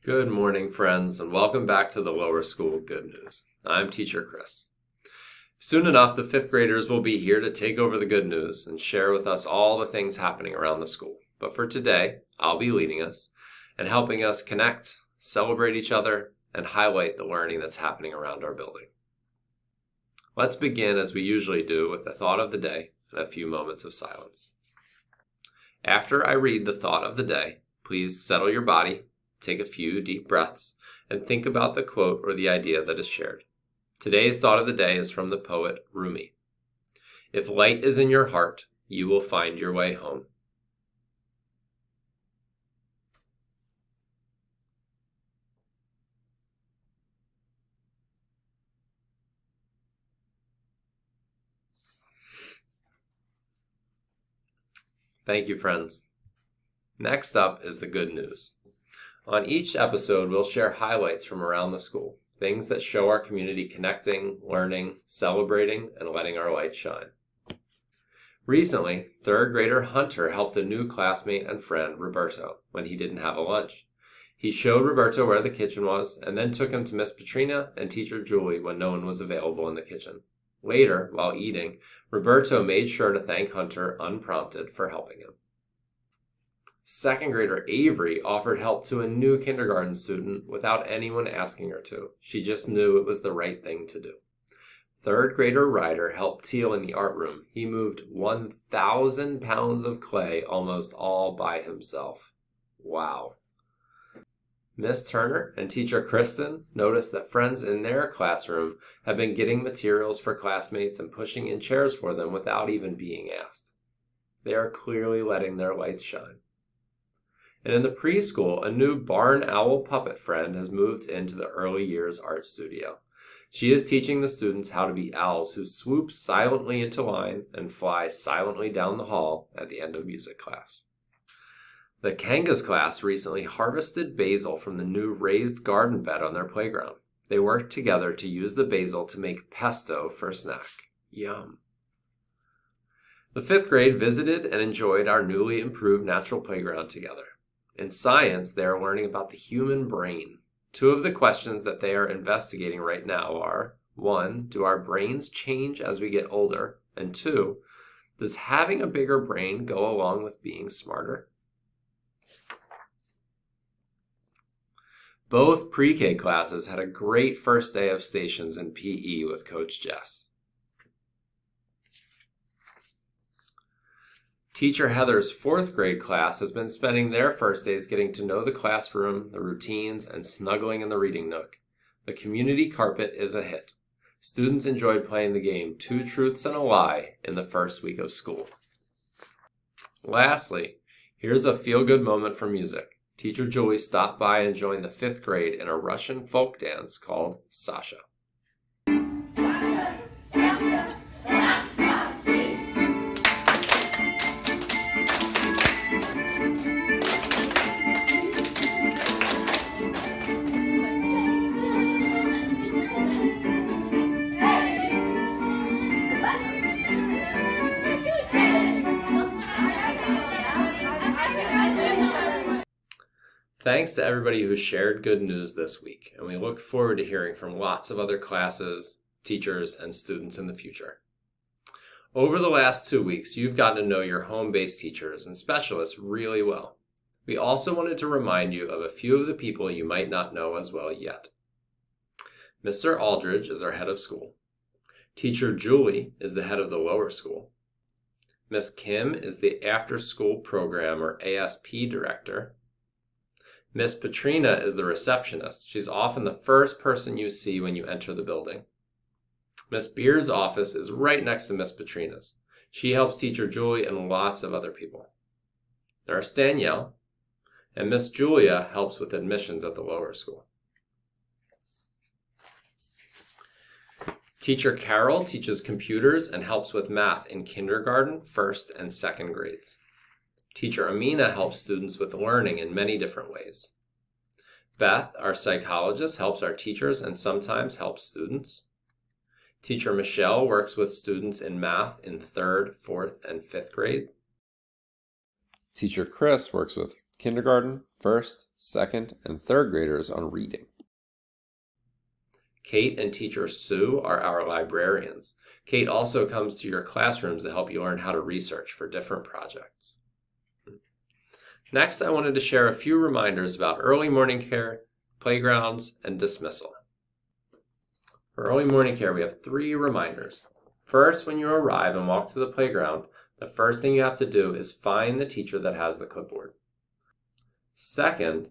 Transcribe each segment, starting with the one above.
Good morning, friends, and welcome back to the Lower School Good News. I'm Teacher Chris. Soon enough, the 5th graders will be here to take over the good news and share with us all the things happening around the school. But for today, I'll be leading us and helping us connect, celebrate each other, and highlight the learning that's happening around our building. Let's begin, as we usually do, with the thought of the day and a few moments of silence. After I read the thought of the day, please settle your body, take a few deep breaths, and think about the quote or the idea that is shared. Today's thought of the day is from the poet Rumi. If light is in your heart, you will find your way home. Thank you, friends. Next up is the good news. On each episode, we'll share highlights from around the school, things that show our community connecting, learning, celebrating, and letting our light shine. Recently, 3rd grader Hunter helped a new classmate and friend, Roberto, when he didn't have a lunch. He showed Roberto where the kitchen was, and then took him to Miss Petrina and Teacher Julie when no one was available in the kitchen. Later, while eating, Roberto made sure to thank Hunter unprompted for helping him. 2nd grader Avery offered help to a new kindergarten student without anyone asking her to. She just knew it was the right thing to do. 3rd grader Ryder helped Teal in the art room. He moved 1,000 pounds of clay almost all by himself. Wow. Miss Turner and Teacher Kristen noticed that friends in their classroom have been getting materials for classmates and pushing in chairs for them without even being asked. They are clearly letting their lights shine. And in the preschool, a new barn owl puppet friend has moved into the early years art studio. She is teaching the students how to be owls who swoop silently into line and fly silently down the hall at the end of music class. The Kangas class recently harvested basil from the new raised garden bed on their playground. They worked together to use the basil to make pesto for snack. Yum. The 5th grade visited and enjoyed our newly improved natural playground together. In science, they are learning about the human brain. 2 of the questions that they are investigating right now are, 1, do our brains change as we get older? And 2, does having a bigger brain go along with being smarter? Both pre-K classes had a great first day of stations in PE with Coach Jess. Teacher Heather's 4th grade class has been spending their first days getting to know the classroom, the routines, and snuggling in the reading nook. The community carpet is a hit. Students enjoyed playing the game 2 Truths and a Lie in the first week of school. Lastly, here's a feel-good moment for music. Teacher Julie stopped by and joined the 5th grade in a Russian folk dance called Sasha. Thanks to everybody who shared good news this week, and we look forward to hearing from lots of other classes, teachers, and students in the future. Over the last 2 weeks, you've gotten to know your home-based teachers and specialists really well. We also wanted to remind you of a few of the people you might not know as well yet. Mr. Aldridge is our head of school. Teacher Julie is the head of the lower school. Miss Kim is the after-school program or ASP director. Miss Petrina is the receptionist. She's often the first person you see when you enter the building. Miss Beard's office is right next to Miss Petrina's. She helps Teacher Julie and lots of other people. There's Danielle, and Miss Julia helps with admissions at the lower school. Teacher Carol teaches computers and helps with math in kindergarten, 1st, and 2nd grades. Teacher Amina helps students with learning in many different ways. Beth, our psychologist, helps our teachers and sometimes helps students. Teacher Michelle works with students in math in 3rd, 4th, and 5th grade. Teacher Chris works with kindergarten, first, second, and third graders on reading. Kate and teacher Sue are our librarians. Kate also comes to your classrooms to help you learn how to research for different projects. Next, I wanted to share a few reminders about early morning care, playgrounds, and dismissal. For early morning care, we have 3 reminders. First, when you arrive and walk to the playground, the first thing you have to do is find the teacher that has the clipboard. Second,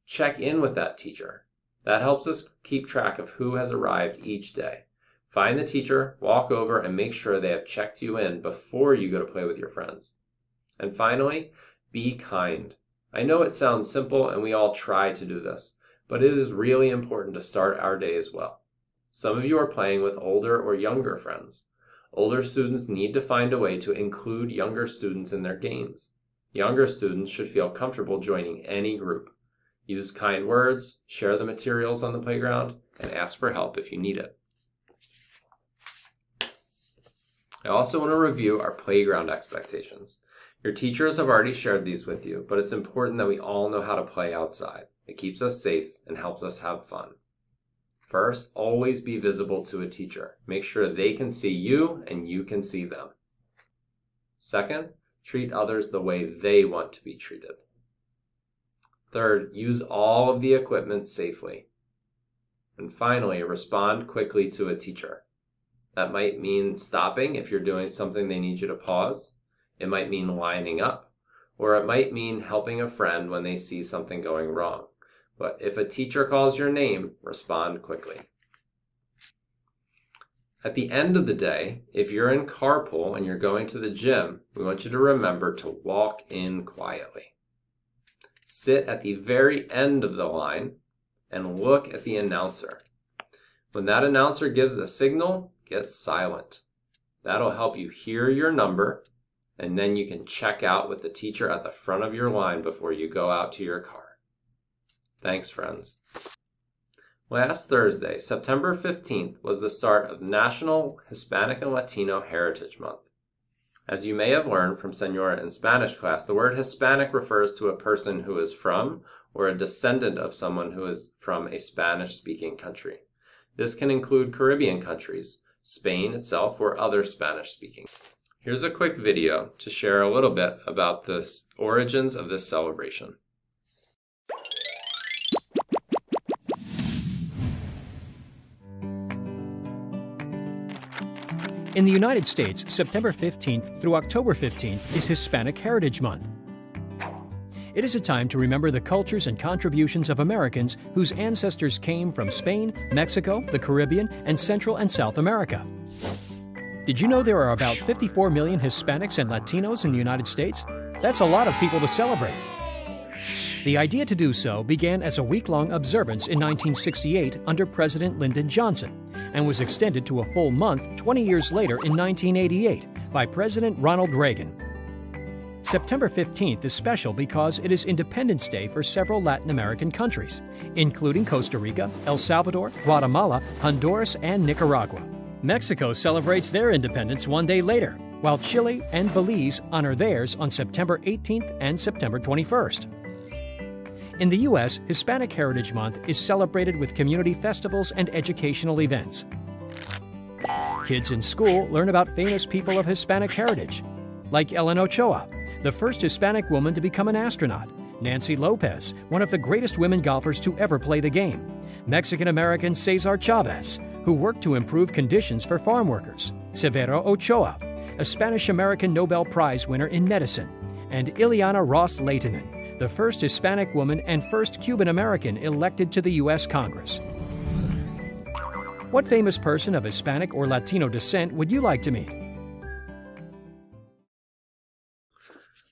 check in with that teacher. That helps us keep track of who has arrived each day. Find the teacher, walk over, and make sure they have checked you in before you go to play with your friends. And finally, be kind. I know it sounds simple and we all try to do this, but it is really important to start our day as well. Some of you are playing with older or younger friends. Older students need to find a way to include younger students in their games. Younger students should feel comfortable joining any group. Use kind words, share the materials on the playground, and ask for help if you need it. I also want to review our playground expectations. Your teachers have already shared these with you, but it's important that we all know how to play outside. It keeps us safe and helps us have fun. First, always be visible to a teacher. Make sure they can see you and you can see them. Second, treat others the way they want to be treated. Third, use all of the equipment safely. And finally, respond quickly to a teacher. That might mean stopping if you're doing something they need you to pause. It might mean lining up, or it might mean helping a friend when they see something going wrong. But if a teacher calls your name, respond quickly. At the end of the day, if you're in carpool and you're going to the gym, we want you to remember to walk in quietly. Sit at the very end of the line and look at the announcer. When that announcer gives the signal, get silent. That'll help you hear your number, and then you can check out with the teacher at the front of your line before you go out to your car. Thanks, friends. Last Thursday, September 15th, was the start of National Hispanic and Latino Heritage Month. As you may have learned from Senora in Spanish class, the word Hispanic refers to a person who is from or a descendant of someone who is from a Spanish-speaking country. This can include Caribbean countries, Spain itself, or other Spanish-speaking. Here's a quick video to share a little bit about the origins of this celebration. In the United States, September 15th through October 15th is Hispanic Heritage Month. It is a time to remember the cultures and contributions of Americans whose ancestors came from Spain, Mexico, the Caribbean, and Central and South America. Did you know there are about 54 million Hispanics and Latinos in the United States? That's a lot of people to celebrate. The idea to do so began as a week-long observance in 1968 under President Lyndon Johnson and was extended to a full month 20 years later in 1988 by President Ronald Reagan. September 15th is special because it is Independence Day for several Latin American countries, including Costa Rica, El Salvador, Guatemala, Honduras, and Nicaragua. Mexico celebrates their independence one day later, while Chile and Belize honor theirs on September 18th and September 21st. In the U.S., Hispanic Heritage Month is celebrated with community festivals and educational events. Kids in school learn about famous people of Hispanic heritage, like Ellen Ochoa, the first Hispanic woman to become an astronaut, Nancy Lopez, one of the greatest women golfers to ever play the game, Mexican-American Cesar Chavez, who worked to improve conditions for farm workers, Severo Ochoa, a Spanish-American Nobel Prize winner in medicine, and Ileana Ross Lehtinen, the first Hispanic woman and first Cuban-American elected to the U.S. Congress. What famous person of Hispanic or Latino descent would you like to meet?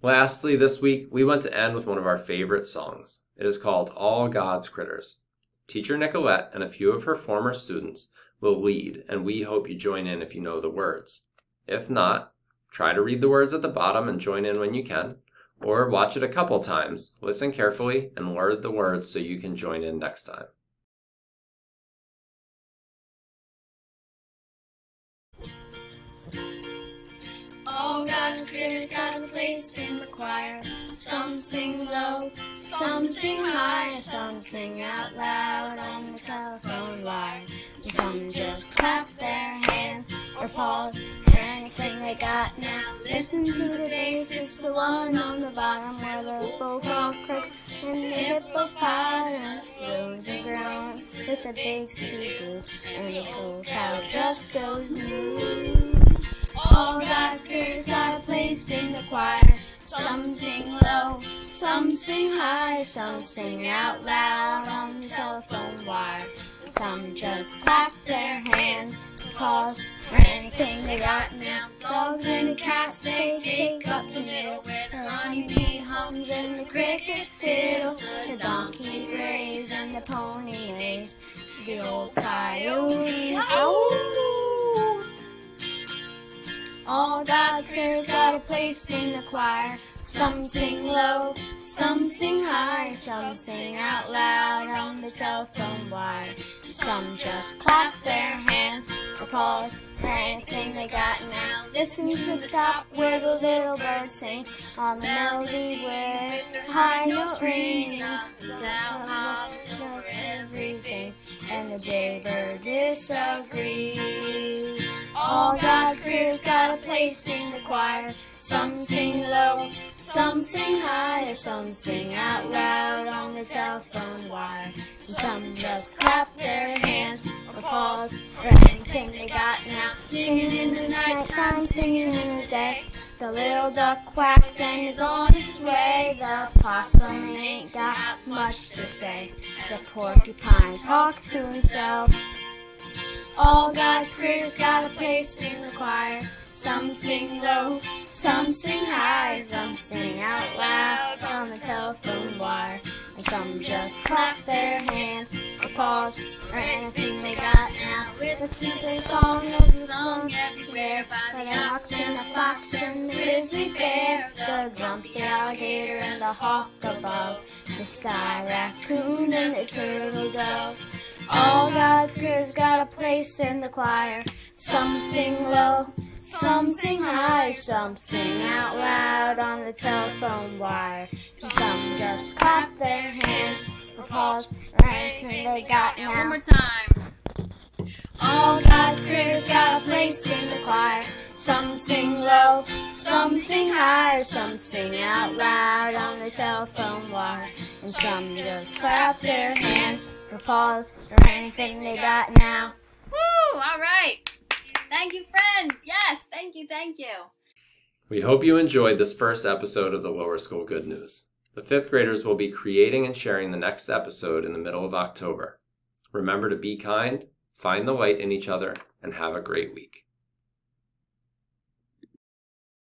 Lastly, this week, we want to end with one of our favorite songs. It is called All God's Critters. Teacher Nicolette and a few of her former students will lead, and we hope you join in if you know the words. If not, try to read the words at the bottom and join in when you can, or watch it a couple times, listen carefully, and learn the words so you can join in next time. All All God's critters got a place in the choir. Some sing low, some sing high, some sing out loud on the telephone wire. Some just clap their hands or pause for anything they got. Now listen to the bass, it's the one on the bottom where the bullfrog croaks and the hippopotamus groans and groans with a big blue, and the bull cow just goes moo. All God's critters got a place in the choir. Some sing low, some sing high, some sing out loud on the telephone wire. Some just clap their hands, pause for anything they got. Now dogs and the cats, they take up the middle, where the honeybee hums and the crickets fiddle, the donkey brays and the pony lays, the old coyote howls. All God's critters got a place in the choir. Some sing low, some sing high, some sing out loud on the telephone wire. Some just clap their hands or pause for anything they got. Now listen to the top where the little birds sing on the melody where the high note rings. Down hops for everything, and the jaybird disagrees. All God's critters got a place in the choir. Some sing low, some sing high, some sing out loud on the telephone wire. Some just clap their hands or pause for anything they got. Now singing in the night time, singing in the day. The little duck quacks and is on its way. The possum ain't got much to say. The porcupine talks to himself. All God's critters got a place in the choir. Some sing low, some sing high, some sing out loud on the telephone wire. And some just clap their hands or pause for anything they got. Now listen to the song that's sung everywhere by the ox and the fox and the grizzly bear, the grumpy alligator and the hawk above, the sky raccoon and the turtle dove. All God's critters got a place in the choir. Some sing low, some sing high, some sing out loud on the telephone wire. Some just clap their hands or pause for anything they got. Now one more time. All God's critters got a place in the choir. Some sing low, some sing high, some sing out loud on the telephone wire. And some just clap their hands or pause for anything they got. Now. Woo! All right. Thank you, friends. Yes, thank you, thank you. We hope you enjoyed this first episode of the Lower School Good News. The 5th graders will be creating and sharing the next episode in the middle of October. Remember to be kind, find the light in each other, and have a great week.